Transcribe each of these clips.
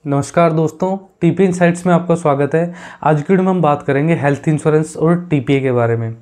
नमस्कार दोस्तों, TP insights में आपका स्वागत है। आज की वीडियो में हम बात करेंगे हेल्थ इंश्योरेंस और टीपीए के बारे में।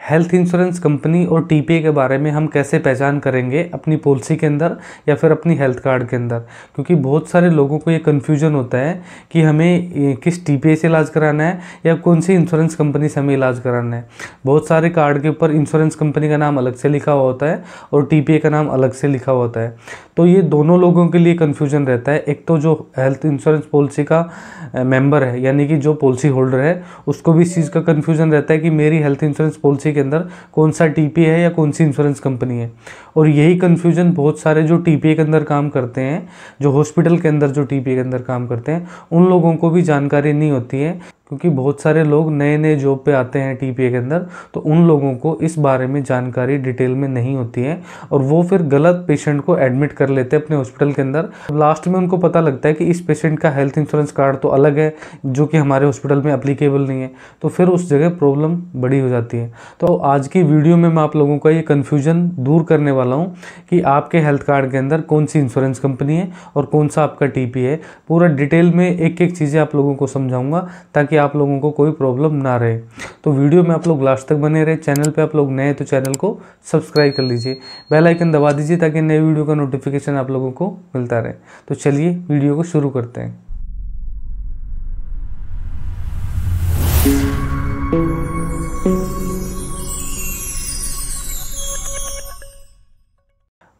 हेल्थ इंश्योरेंस कंपनी और टीपीए के बारे में हम कैसे पहचान करेंगे अपनी पॉलिसी के अंदर या फिर अपनी हेल्थ कार्ड के अंदर, क्योंकि बहुत सारे लोगों को ये कन्फ्यूजन होता है कि हमें किस टीपीए से इलाज कराना है या कौन सी इंश्योरेंस कंपनी से हमें इलाज कराना है। बहुत सारे कार्ड के ऊपर इंश्योरेंस कंपनी का नाम अलग से लिखा हुआ होता है और टीपीए का नाम अलग से लिखा हुआ होता है, तो ये दोनों लोगों के लिए कन्फ्यूजन रहता है। एक तो जो हेल्थ इंश्योरेंस पॉलिसी का मेंबर है, यानी कि जो पॉलिसी होल्डर है, उसको भी इस चीज़ का कन्फ्यूजन रहता है कि मेरी हेल्थ इंश्योरेंस पॉलिसी के अंदर कौन सा टीपीए है या कौन सी इंश्योरेंस कंपनी है। और यही कन्फ्यूजन बहुत सारे जो टीपीए के अंदर काम करते हैं, जो हॉस्पिटल के अंदर जो टीपीए के अंदर काम करते हैं, उन लोगों को भी जानकारी नहीं होती है, क्योंकि बहुत सारे लोग नए नए जॉब पे आते हैं टीपीए के अंदर, तो उन लोगों को इस बारे में जानकारी डिटेल में नहीं होती है और वो फिर गलत पेशेंट को एडमिट कर लेते हैं अपने हॉस्पिटल के अंदर। लास्ट में उनको पता लगता है कि इस पेशेंट का हेल्थ इंश्योरेंस कार्ड तो अलग है, जो कि हमारे हॉस्पिटल में एप्लीकेबल नहीं है, तो फिर उस जगह प्रॉब्लम बड़ी हो जाती है। तो आज की वीडियो में मैं आप लोगों का ये कन्फ्यूजन दूर करने वाला हूँ कि आपके हेल्थ कार्ड के अंदर कौन सी इंश्योरेंस कंपनी है और कौन सा आपका टीपीए है। पूरा डिटेल में एक एक चीज़ें आप लोगों को समझाऊंगा ताकि आप लोगों को कोई प्रॉब्लम ना रहे। तो वीडियो में आप लोग लास्ट तक बने रहे। चैनल पे आप लोग नए तो चैनल को सब्सक्राइब कर लीजिए, बेल आइकन दबा दीजिए ताकि नए वीडियो का नोटिफिकेशन आप लोगों को मिलता रहे। तो चलिए वीडियो को शुरू करते हैं।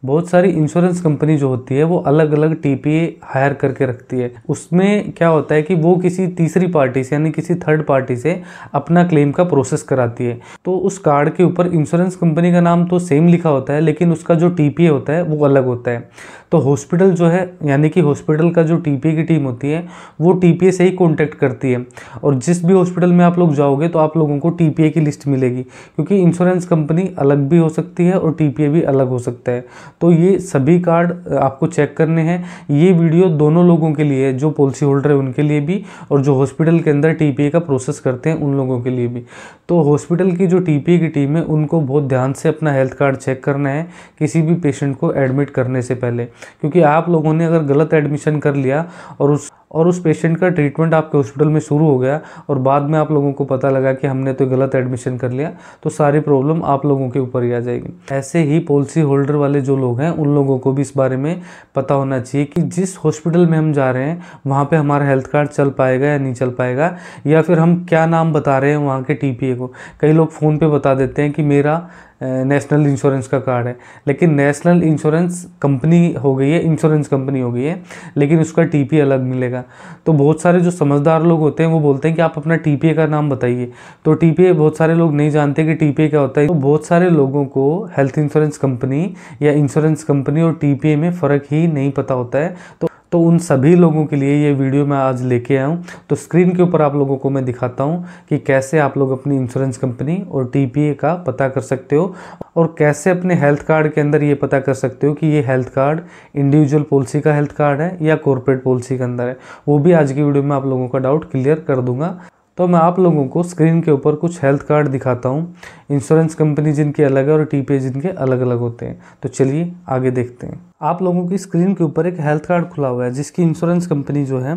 बहुत सारी इंश्योरेंस कंपनी जो होती है वो अलग अलग टीपीए हायर करके रखती है। उसमें क्या होता है कि वो किसी तीसरी पार्टी से, यानी किसी थर्ड पार्टी से अपना क्लेम का प्रोसेस कराती है। तो उस कार्ड के ऊपर इंश्योरेंस कंपनी का नाम तो सेम लिखा होता है, लेकिन उसका जो टीपीए होता है वो अलग होता है। तो हॉस्पिटल जो है, यानी कि हॉस्पिटल का जो टीपीए की टीम होती है, वो टीपीए से ही कॉन्टैक्ट करती है। और जिस भी हॉस्पिटल में आप लोग जाओगे तो आप लोगों को टीपीए की लिस्ट मिलेगी, क्योंकि इंश्योरेंस कंपनी अलग भी हो सकती है और टीपीए भी अलग हो सकता है। तो ये सभी कार्ड आपको चेक करने हैं। ये वीडियो दोनों लोगों के लिए है, जो पॉलिसी होल्डर है उनके लिए भी और जो हॉस्पिटल के अंदर टीपीए का प्रोसेस करते हैं उन लोगों के लिए भी। तो हॉस्पिटल की जो टीपीए की टीम है उनको बहुत ध्यान से अपना हेल्थ कार्ड चेक करना है किसी भी पेशेंट को एडमिट करने से पहले, क्योंकि आप लोगों ने अगर गलत एडमिशन कर लिया और उस पेशेंट का ट्रीटमेंट आपके हॉस्पिटल में शुरू हो गया और बाद में आप लोगों को पता लगा कि हमने तो गलत एडमिशन कर लिया, तो सारी प्रॉब्लम आप लोगों के ऊपर ही आ जाएगी। ऐसे ही पॉलिसी होल्डर वाले जो लोग हैं उन लोगों को भी इस बारे में पता होना चाहिए कि जिस हॉस्पिटल में हम जा रहे हैं वहाँ पे हमारा हेल्थ कार्ड चल पाएगा या नहीं चल पाएगा, या फिर हम क्या नाम बता रहे हैं वहाँ के टीपीए को। कई लोग फ़ोन पे बता देते हैं कि मेरा नेशनल इंश्योरेंस का कार्ड है, लेकिन नेशनल इंश्योरेंस कंपनी हो गई है, इंश्योरेंस कंपनी हो गई है, लेकिन उसका टीपीए अलग मिलेगा। तो बहुत सारे जो समझदार लोग होते हैं वो बोलते हैं कि आप अपना टीपीए का नाम बताइए। तो टीपीए बहुत सारे लोग नहीं जानते कि टीपीए क्या होता है। तो बहुत सारे लोगों को हेल्थ इंश्योरेंस कंपनी या इंश्योरेंस कंपनी और टीपीए में फ़र्क ही नहीं पता होता है। तो उन सभी लोगों के लिए ये वीडियो मैं आज लेके आया हूँ। तो स्क्रीन के ऊपर आप लोगों को मैं दिखाता हूँ कि कैसे आप लोग अपनी इंश्योरेंस कंपनी और टीपीए का पता कर सकते हो और कैसे अपने हेल्थ कार्ड के अंदर ये पता कर सकते हो कि ये हेल्थ कार्ड इंडिविजुअल पॉलिसी का हेल्थ कार्ड है या कॉर्पोरेट पॉलिसी के अंदर है। वो भी आज की वीडियो में आप लोगों का डाउट क्लियर कर दूंगा। तो मैं आप लोगों को स्क्रीन के ऊपर कुछ हेल्थ कार्ड दिखाता हूँ, इंश्योरेंस कंपनी जिनकी अलग है और टीपीए जिनके अलग अलग होते हैं। तो चलिए आगे देखते हैं। आप लोगों की स्क्रीन के ऊपर एक हेल्थ कार्ड खुला हुआ है जिसकी इंश्योरेंस कंपनी जो है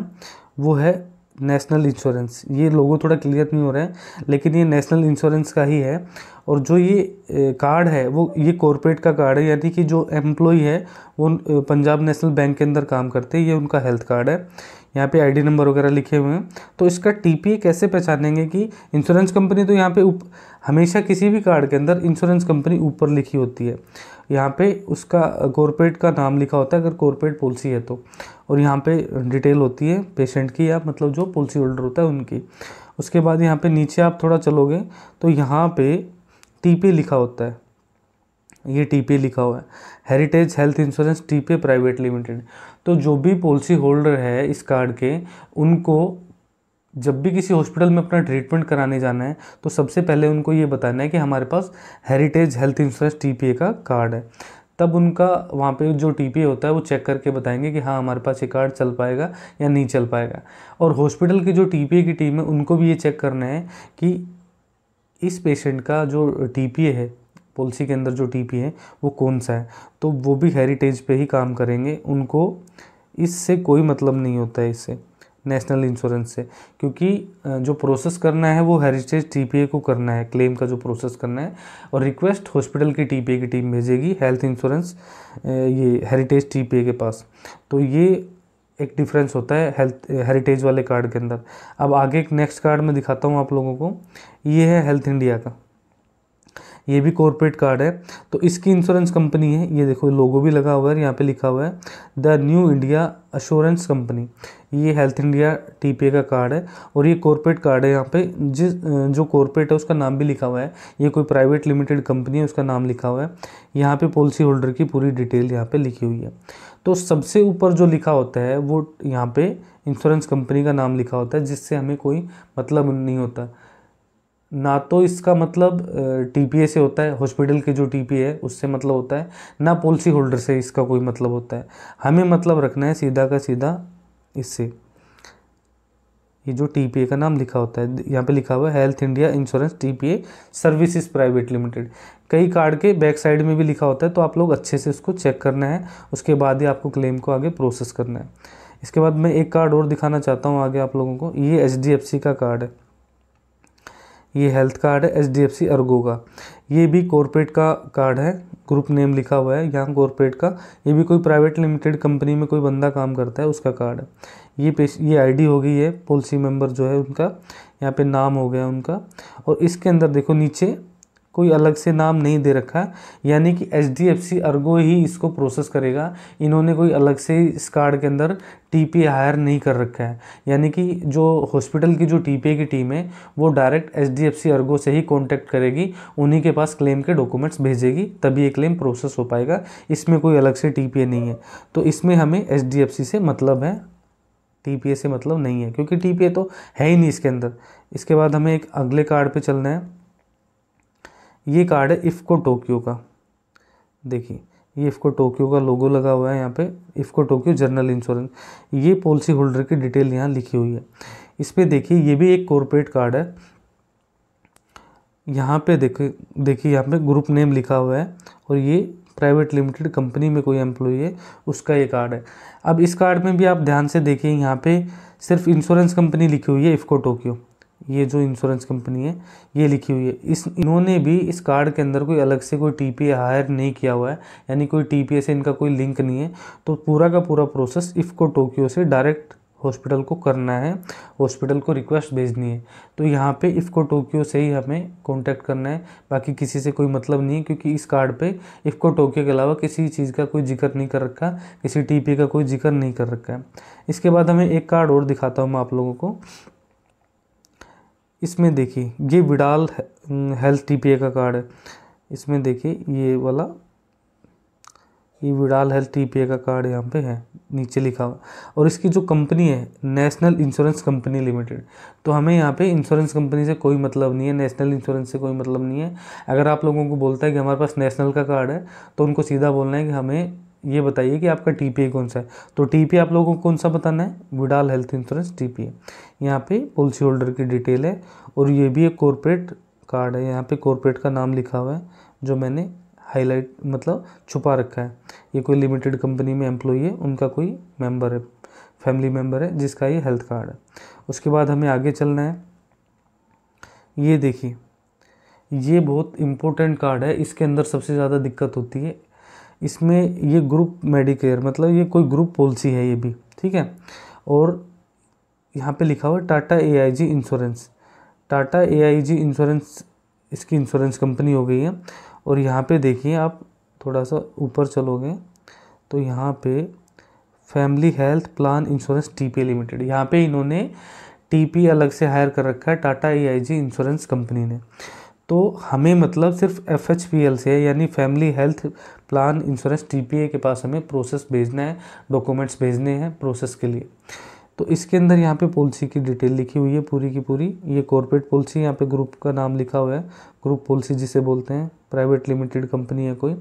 वो है नेशनल इंश्योरेंस। ये लोगो थोड़ा क्लियर नहीं हो रहा है, लेकिन ये नेशनल इंश्योरेंस का ही है। और जो ये कार्ड है वो ये कॉर्पोरेट का कार्ड है, यानी कि जो एम्प्लॉय है वो पंजाब नेशनल बैंक के अंदर काम करते हैं, ये उनका हेल्थ कार्ड है। यहाँ पे आईडी नंबर वगैरह लिखे हुए हैं। तो इसका टीपीए कैसे पहचानेंगे कि इंश्योरेंस कंपनी, तो यहाँ पे हमेशा किसी भी कार्ड के अंदर इंश्योरेंस कंपनी ऊपर लिखी होती है। यहाँ पे उसका कॉर्पोरेट का नाम लिखा होता है अगर कॉर्पोरेट पॉलिसी है तो, और यहाँ पे डिटेल होती है पेशेंट की या मतलब जो पॉलिसी होल्डर होता है उनकी। उसके बाद यहाँ पे नीचे आप थोड़ा चलोगे तो यहाँ पे टीपीए लिखा होता है, ये टीपीए लिखा हुआ है, heritage health insurance TPA private limited. तो जो भी पॉलिसी होल्डर है इस कार्ड के, उनको जब भी किसी हॉस्पिटल में अपना ट्रीटमेंट कराने जाना है तो सबसे पहले उनको ये बताना है कि हमारे पास हेरिटेज हेल्थ इंश्योरेंस टीपीए का कार्ड है। तब उनका वहाँ पे जो टीपीए होता है वो चेक करके बताएंगे कि हाँ हमारे पास ये कार्ड चल पाएगा या नहीं चल पाएगा। और हॉस्पिटल की जो टीपीए की टीम है उनको भी ये चेक करना है कि इस पेशेंट का जो टीपीए है, पॉलिसी के अंदर जो टीपीए है वो कौन सा है। तो वो भी हेरिटेज पे ही काम करेंगे, उनको इससे कोई मतलब नहीं होता है इससे, नेशनल इंश्योरेंस से, क्योंकि जो प्रोसेस करना है वो हेरिटेज टीपीए को करना है, क्लेम का जो प्रोसेस करना है, और रिक्वेस्ट हॉस्पिटल की टीपीए की टीम भेजेगी हेल्थ इंश्योरेंस ये हेरिटेज टीपीए के पास। तो ये एक डिफरेंस होता है हेल्थ हेरिटेज वाले कार्ड के अंदर। अब आगे एक नेक्स्ट कार्ड में दिखाता हूँ आप लोगों को, ये है हेल्थ इंडिया का, ये भी कॉर्पोरेट कार्ड है। तो इसकी इंश्योरेंस कंपनी है, ये देखो लोगो भी लगा हुआ है, यहाँ पे लिखा हुआ है the new India assurance company. ये हेल्थ इंडिया टीपीए का कार्ड है और ये कॉर्पोरेट कार्ड है। यहाँ पे जो कॉर्पोरेट है उसका नाम भी लिखा हुआ है, ये कोई प्राइवेट लिमिटेड कंपनी है उसका नाम लिखा हुआ है। यहाँ पे पॉलिसी होल्डर की पूरी डिटेल यहाँ पे लिखी हुई है। तो सबसे ऊपर जो लिखा होता है वो यहाँ पे इंश्योरेंस कंपनी का नाम लिखा होता है, जिससे हमें कोई मतलब नहीं होता। ना तो इसका मतलब टीपीए से होता है, हॉस्पिटल के जो टीपीए है उससे मतलब होता है, ना पॉलिसी होल्डर से इसका कोई मतलब होता है। हमें मतलब रखना है सीधा का सीधा इससे, ये जो टीपीए का नाम लिखा होता है, यहाँ पे लिखा हुआ है health India insurance TPA services private limited. कई कार्ड के बैक साइड में भी लिखा होता है, तो आप लोग अच्छे से उसको चेक करना है, उसके बाद ही आपको क्लेम को आगे प्रोसेस करना है। इसके बाद मैं एक कार्ड और दिखाना चाहता हूँ आगे आप लोगों को, ये HDFC का कार्ड है, ये हेल्थ कार्ड है HDFC अर्गो का। ये भी कॉर्पोरेट का कार्ड है, ग्रुप नेम लिखा हुआ है यहाँ कॉर्पोरेट का। ये भी कोई प्राइवेट लिमिटेड कंपनी में कोई बंदा काम करता है उसका कार्ड है। ये आईडी हो गई है पॉलिसी मेंबर जो है उनका, यहाँ पे नाम हो गया उनका। और इसके अंदर देखो नीचे कोई अलग से नाम नहीं दे रखा है, यानी कि HDFC अर्गो ही इसको प्रोसेस करेगा। इन्होंने कोई अलग से इस कार्ड के अंदर टीपीए हायर नहीं कर रखा है, यानी कि जो हॉस्पिटल की जो टीपीए की टीम है वो डायरेक्ट HDFC अर्गो से ही कांटेक्ट करेगी, उन्हीं के पास क्लेम के डॉक्यूमेंट्स भेजेगी, तभी ये क्लेम प्रोसेस हो पाएगा। इसमें कोई अलग से टीपीए नहीं है। तो इसमें हमें HDFC से मतलब है, टीपीए से मतलब नहीं है, क्योंकि टीपीए तो है ही नहीं इसके अंदर। इसके बाद हमें एक अगले कार्ड पे चलना है। ये कार्ड है इफ़को टोक्यो का, देखिए ये इफ़को टोक्यो का लोगो लगा हुआ है यहाँ पे, इफ़को टोक्यो जनरल इंश्योरेंस। ये पॉलिसी होल्डर की डिटेल यहाँ लिखी हुई है। इस पे देखिए ये भी एक कॉर्पोरेट कार्ड है, यहाँ पे देखिए यहाँ पे ग्रुप नेम लिखा हुआ है, और ये प्राइवेट लिमिटेड कंपनी में कोई एम्प्लॉई है उसका ये कार्ड है। अब इस कार्ड में भी आप ध्यान से देखिए, यहाँ पे सिर्फ इंश्योरेंस कंपनी लिखी हुई है इफ़को टोक्यो, ये जो इंश्योरेंस कंपनी है ये लिखी हुई है। इन्होंने भी इस कार्ड के अंदर कोई अलग से कोई टीपीए हायर नहीं किया हुआ है, यानी कोई टीपीए से इनका कोई लिंक नहीं है। तो पूरा का पूरा प्रोसेस इफ़को टोक्यो से डायरेक्ट हॉस्पिटल को करना है, हॉस्पिटल को रिक्वेस्ट भेजनी है। तो यहाँ पे इफ़को टोक्यो से ही हमें कांटेक्ट करना है, बाकी किसी से कोई मतलब नहीं है, क्योंकि इस कार्ड पे इफ़को टोक्यो के अलावा किसी चीज़ का कोई जिक्र नहीं कर रखा, किसी टीपीए का कोई जिक्र नहीं कर रखा है। इसके बाद हमें एक कार्ड और दिखाता हूँ मैं आप लोगों को। इसमें देखिए ये विडाल हेल्थ टीपीए का कार्ड है। इसमें देखिए ये वाला, ये विडाल हेल्थ टीपीए का कार्ड यहाँ पे है, नीचे लिखा हुआ। और इसकी जो कंपनी है नेशनल इंश्योरेंस कंपनी लिमिटेड। तो हमें यहाँ पे इंश्योरेंस कंपनी से कोई मतलब नहीं है, नेशनल इंश्योरेंस से कोई मतलब नहीं है। अगर आप लोगों को बोलता है कि हमारे पास नेशनल का कार्ड है, तो उनको सीधा बोलना है कि हमें ये बताइए कि आपका टीपीए कौन सा है। तो टीपीए आप लोगों को कौन सा बताना है, विडाल हेल्थ इंश्योरेंस टीपीए। यहाँ पे पॉलिसी होल्डर की डिटेल है, और ये भी एक कॉर्पोरेट कार्ड है। यहाँ पे कॉर्पोरेट का नाम लिखा हुआ है, जो मैंने हाईलाइट मतलब छुपा रखा है। ये कोई लिमिटेड कंपनी में एम्प्लॉई है, उनका कोई मेंबर है, फैमिली मेंबर है, जिसका ये हेल्थ कार्ड है। उसके बाद हमें आगे चलना है। ये देखिए ये बहुत इम्पोर्टेंट कार्ड है, इसके अंदर सबसे ज़्यादा दिक्कत होती है। इसमें ये ग्रुप मेडिकेयर, मतलब ये कोई ग्रुप पॉलिसी है ये भी, ठीक है। और यहाँ पे लिखा हुआ है Tata AIG insurance. Tata AIG insurance इसकी इंश्योरेंस कंपनी हो गई है। और यहाँ पे देखिए आप थोड़ा सा ऊपर चलोगे तो यहाँ पे family health plan insurance TPA limited, यहाँ पे इन्होंने टीपीए अलग से हायर कर रखा है टाटा AIG इंश्योरेंस कंपनी ने। तो हमें मतलब सिर्फ FHPL से, यानी family health plan insurance TPA के पास हमें प्रोसेस भेजना है, डॉक्यूमेंट्स भेजने हैं प्रोसेस के लिए। तो इसके अंदर यहाँ पे पॉलिसी की डिटेल लिखी हुई है पूरी की पूरी। ये कॉर्पोरेट पॉलिसी, यहाँ पे ग्रुप का नाम लिखा हुआ है, ग्रुप पॉलिसी जिसे बोलते हैं, प्राइवेट लिमिटेड कंपनी है कोई।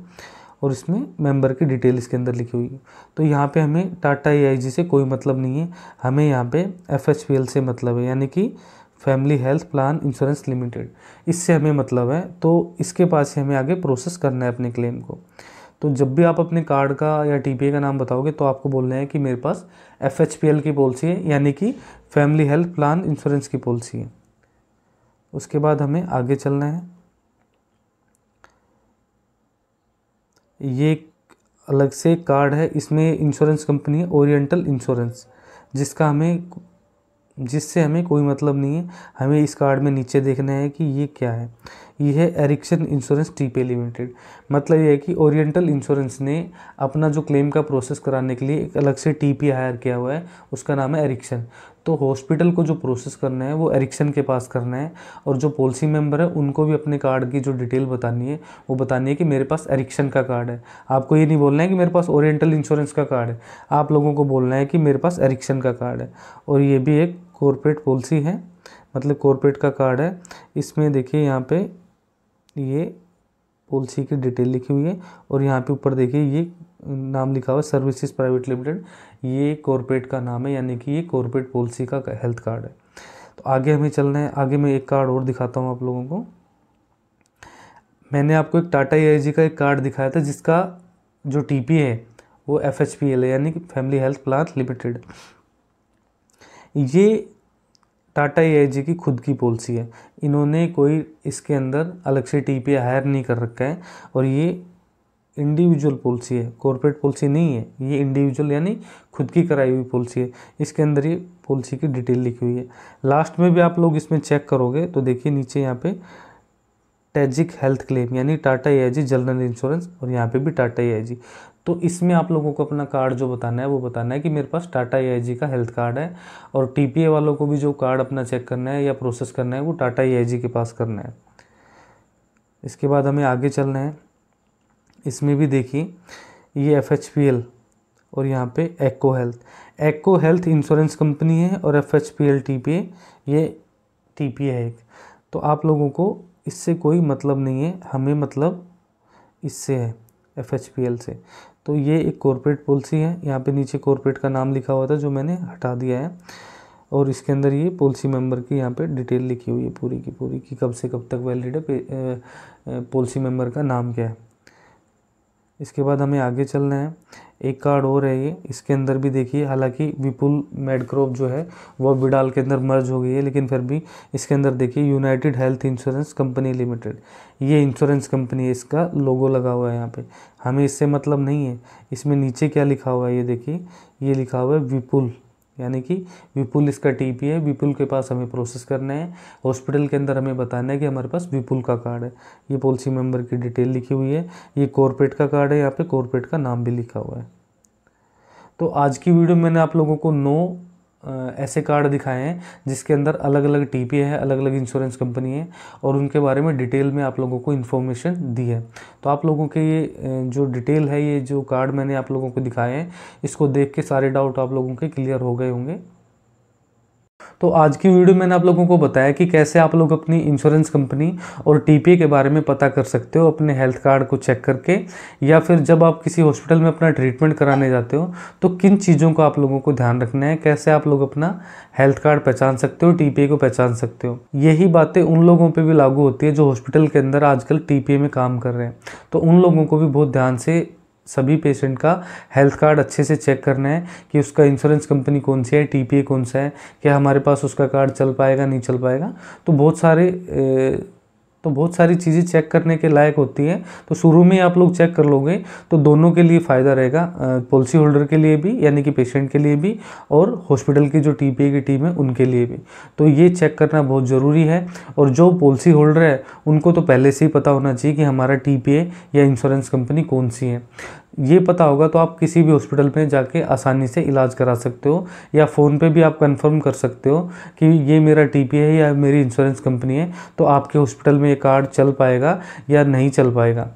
और इसमें मेंबर की डिटेल इसके अंदर लिखी हुई है। तो यहाँ पे हमें टाटा AIG से कोई मतलब नहीं है, हमें यहाँ पे FHPL से मतलब है, यानी कि family health plan insurance limited, इससे हमें मतलब है। तो इसके पास ही हमें आगे प्रोसेस करना है अपने क्लेम को। तो जब भी आप अपने कार्ड का या टीपीए का नाम बताओगे तो आपको बोलना है कि मेरे पास FHPL की पॉलिसी है, यानी कि फैमिली हेल्थ प्लान इंश्योरेंस की पॉलिसी है। उसके बाद हमें आगे चलना है। ये एक अलग से कार्ड है, इसमें इंश्योरेंस कंपनी है ओरिएंटल इंश्योरेंस, जिससे हमें कोई मतलब नहीं है। हमें इस कार्ड में नीचे देखना है कि ये क्या है। ये है एरिक्सन इंश्योरेंस टीपीए लिमिटेड। मतलब ये है कि ओरिएंटल इंश्योरेंस ने अपना जो क्लेम का प्रोसेस कराने के लिए एक अलग से टीपीए हायर किया हुआ है, उसका नाम है एरिक्सन। तो हॉस्पिटल को जो प्रोसेस करना है वो एरिक्सन के पास करना है, और जो पॉलिसी मेंबर है उनको भी अपने कार्ड की जो डिटेल बतानी है वो बतानी है कि मेरे पास एरिक्सन का कार्ड है। आपको ये नहीं बोलना है कि मेरे पास ओरिएंटल इंश्योरेंस का कार्ड है, आप लोगों को बोलना है कि मेरे पास एरिक्सन का कार्ड है। और ये भी एक कॉर्पोरेट पॉलिसी है, मतलब कॉर्पोरेट का कार्ड है। इसमें देखिए यहाँ पे ये पॉलिसी की डिटेल लिखी हुई है, और यहाँ पे ऊपर देखिए ये नाम लिखा हुआ है सर्विसेज प्राइवेट लिमिटेड। ये कॉर्पोरेट का नाम है, यानी कि ये कॉर्पोरेट पॉलिसी का हेल्थ कार्ड है। तो आगे हमें चलना है। आगे मैं एक कार्ड और दिखाता हूँ आप लोगों को। मैंने आपको एक टाटा AIG का एक कार्ड दिखाया था जिसका जो टीपीए है वो FHPL है, यानी कि फैमिली हेल्थ प्लान लिमिटेड। ये टाटा AIG की खुद की पॉलिसी है, इन्होंने कोई इसके अंदर अलग से टीपीए हायर नहीं कर रखा है, और ये इंडिविजुअल पॉलिसी है, कॉर्पोरेट पॉलिसी नहीं है। ये इंडिविजुअल यानी खुद की कराई हुई पॉलिसी है। इसके अंदर ये पॉलिसी की डिटेल लिखी हुई है। लास्ट में भी आप लोग इसमें चेक करोगे तो देखिए नीचे यहाँ पे टैजिक हेल्थ क्लेम, यानी टाटा AIG जनरल इंश्योरेंस, और यहाँ पे भी टाटा AIG। तो इसमें आप लोगों को अपना कार्ड जो बताना है वो बताना है कि मेरे पास टाटा AIG का हेल्थ कार्ड है, और टीपीए वालों को भी जो कार्ड अपना चेक करना है या प्रोसेस करना है वो टाटा AIG के पास करना है। इसके बाद हमें आगे चलना है। इसमें भी देखिए ये FHPL और यहाँ पे एक्को हेल्थ इंश्योरेंस कंपनी है, और FHPL टीपीए ये टीपीए है एक। तो आप लोगों को इससे कोई मतलब नहीं है, हमें मतलब इससे है FHPL से। तो ये एक कॉर्पोरेट पॉलिसी है। यहाँ पे नीचे कॉर्पोरेट का नाम लिखा हुआ था जो मैंने हटा दिया है, और इसके अंदर ये पॉलिसी मेंबर की यहाँ पे डिटेल लिखी हुई है पूरी की पूरी, कि कब से कब तक वैलिड है, पॉलिसी मेंबर का नाम क्या है। इसके बाद हमें आगे चलना है। एक कार्ड और है ये, इसके अंदर भी देखिए, हालांकि विपुल मेडक्रॉप जो है वो विडाल के अंदर मर्ज हो गई है, लेकिन फिर भी इसके अंदर देखिए United health insurance company limited, ये इंश्योरेंस कंपनी है, इसका लोगो लगा हुआ है यहाँ पे। हमें इससे मतलब नहीं है। इसमें नीचे क्या लिखा हुआ है ये देखिए, ये लिखा हुआ है विपुल, यानी कि विपुल इसका टीपी है, विपुल के पास हमें प्रोसेस करना है। हॉस्पिटल के अंदर हमें बताना है कि हमारे पास विपुल का कार्ड है। ये पॉलिसी मेंबर की डिटेल लिखी हुई है। ये कॉर्पोरेट का कार्ड है, यहाँ पे कॉर्पोरेट का नाम भी लिखा हुआ है। तो आज की वीडियो में मैंने आप लोगों को 9 ऐसे कार्ड दिखाए हैं जिसके अंदर अलग अलग टीपीए है, अलग अलग इंश्योरेंस कंपनी है, और उनके बारे में डिटेल में आप लोगों को इन्फॉर्मेशन दी है। तो आप लोगों के ये जो डिटेल है, ये जो कार्ड मैंने आप लोगों को दिखाए हैं, इसको देख के सारे डाउट आप लोगों के क्लियर हो गए होंगे। तो आज की वीडियो मैंने आप लोगों को बताया कि कैसे आप लोग अपनी इंश्योरेंस कंपनी और टीपीए के बारे में पता कर सकते हो अपने हेल्थ कार्ड को चेक करके, या फिर जब आप किसी हॉस्पिटल में अपना ट्रीटमेंट कराने जाते हो तो किन चीज़ों का आप लोगों को ध्यान रखना है, कैसे आप लोग अपना हेल्थ कार्ड पहचान सकते हो, टीपीए को पहचान सकते हो। यही बातें उन लोगों पर भी लागू होती है जो हॉस्पिटल के अंदर आजकल टीपीए में काम कर रहे हैं। तो उन लोगों को भी बहुत ध्यान से सभी पेशेंट का हेल्थ कार्ड अच्छे से चेक करना है कि उसका इंश्योरेंस कंपनी कौन सी है, टीपीए कौन सा है, क्या हमारे पास उसका कार्ड चल पाएगा नहीं चल पाएगा। तो बहुत सारी चीज़ें चेक करने के लायक होती है। तो शुरू में आप लोग चेक कर लोगे तो दोनों के लिए फ़ायदा रहेगा, पॉलिसी होल्डर के लिए भी यानी कि पेशेंट के लिए भी, और हॉस्पिटल की जो टीपीए की टीम है उनके लिए भी। तो ये चेक करना बहुत ज़रूरी है। और जो पॉलिसी होल्डर है उनको तो पहले से ही पता होना चाहिए कि हमारा टीपीए या इंश्योरेंस कंपनी कौन सी है। ये पता होगा तो आप किसी भी हॉस्पिटल में जाके आसानी से इलाज करा सकते हो, या फ़ोन पे भी आप कंफर्म कर सकते हो कि ये मेरा टीपीए है या मेरी इंश्योरेंस कंपनी है, तो आपके हॉस्पिटल में ये कार्ड चल पाएगा या नहीं चल पाएगा।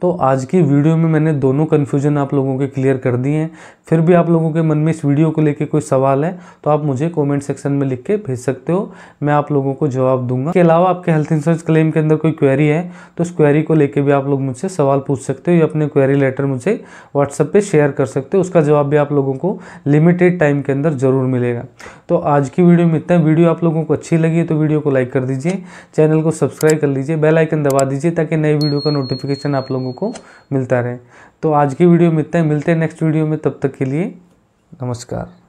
तो आज की वीडियो में मैंने दोनों कन्फ्यूजन आप लोगों के क्लियर कर दिए हैं। फिर भी आप लोगों के मन में इस वीडियो को लेके कोई सवाल है तो आप मुझे कमेंट सेक्शन में लिख के भेज सकते हो, मैं आप लोगों को जवाब दूंगा। इसके अलावा आपके हेल्थ इंश्योरेंस क्लेम के अंदर कोई क्वेरी है तो उस क्वेरी को लेके भी आप लोग मुझसे सवाल पूछ सकते हो, या अपने क्वेरी लेटर मुझे व्हाट्सएप पे शेयर कर सकते हो। उसका जवाब भी आप लोगों को लिमिटेड टाइम के अंदर ज़रूर मिलेगा। तो तो आज की वीडियो में इतना। वीडियो आप लोगों को अच्छी लगी है तो वीडियो को लाइक कर दीजिए, चैनल को सब्सक्राइब कर लीजिए, बेल आइकन दबा दीजिए ताकि नई वीडियो का नोटिफिकेशन आप लोगों को मिलता रहे। तो आज की वीडियो में इतना, मिलते हैं नेक्स्ट वीडियो में, तब तक के लिए नमस्कार।